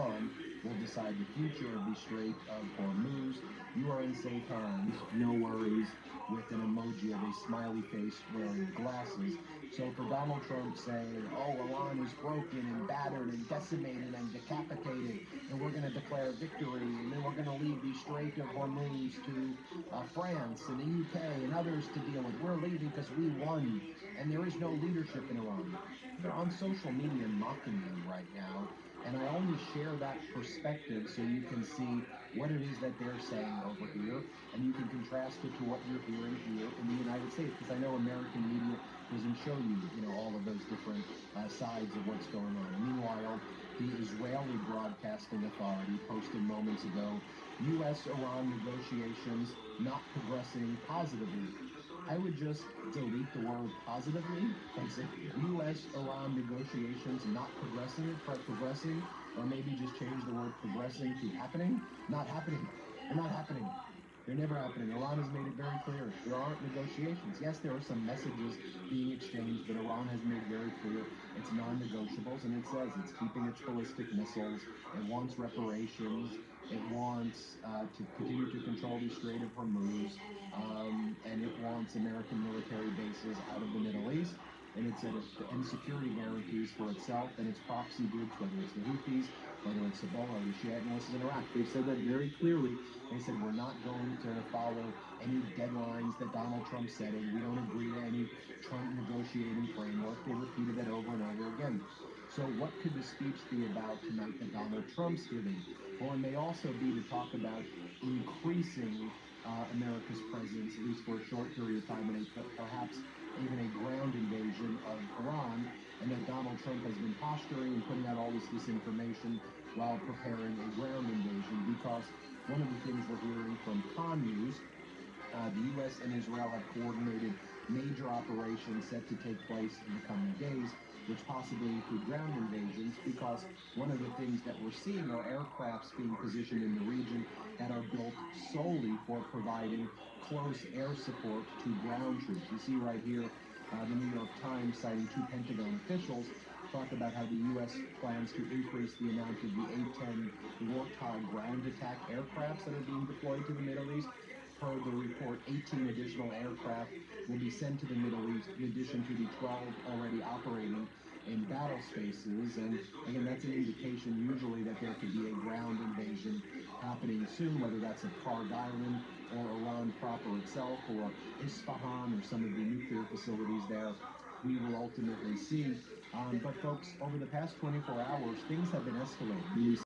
Iran will decide the future of the Strait of Hormuz. You are in safe hands, no worries, with an emoji of a smiley face wearing glasses. So for Donald Trump saying, oh, Iran is broken and battered and decimated and decapitated, and we're going to declare victory, and then we're going to leave the Strait of Hormuz to France and the UK and others to deal with. We're leaving because we won, and there is no leadership in Iran. They're on social media mocking them right now, and I only share that perspective so you can see what it is that they're saying over here, and you can contrast it to what you're hearing here in the United States, because I know American media doesn't show you, all of those different sides of what's going on. Meanwhile, the Israeli Broadcasting Authority posted moments ago, U.S.-Iran negotiations not progressing positively. I would just delete the word positively and say U.S.-Iran negotiations not progressing, or maybe just change the word progressing to happening. Not happening. They're not happening. They're never happening. Iran has made it very clear. There aren't negotiations. Yes, there are some messages being exchanged, but Iran has made very clear its non-negotiables, and it says it's keeping its ballistic missiles. It wants reparations. It wants to continue to control the Strait of Hormuz, and it wants American military bases out of the Middle East. And it said to end security guarantees for itself and its proxy groups, whether it's the Houthis, whether it's Hezbollah or the Shiite militias in Iraq. They've said that very clearly. They said we're not going to follow any deadlines that Donald Trump setting. We don't agree to any Trump negotiating framework. They repeated that over and over again. So what could the speech be about tonight that Donald Trump's giving? Well, it may also be to talk about increasing America's presence, at least for a short period of time, and perhaps even a ground invasion of Iran, and that Donald Trump has been posturing and putting out all this disinformation while preparing a ground invasion, because one of the things we're hearing from Khan News, the U.S. and Israel have coordinated major operations set to take place in the coming days, which possibly include ground invasions, because one of the things that we're seeing are aircrafts being positioned in the region that are built solely for providing close air support to ground troops. You see right here, the New York Times, citing two Pentagon officials, talk about how the U.S. plans to increase the amount of the A-10 Warthog ground attack aircrafts that are being deployed to the Middle East. Per the report, 18 additional aircraft will be sent to the Middle East, in addition to the 12 already operating in battle spaces. And again, that's an indication usually that there could be a ground invasion happening soon, whether that's of Karg Island or Iran proper itself, or Isfahan, or some of the nuclear facilities there. We will ultimately see. But folks, over the past 24 hours, things have been escalating.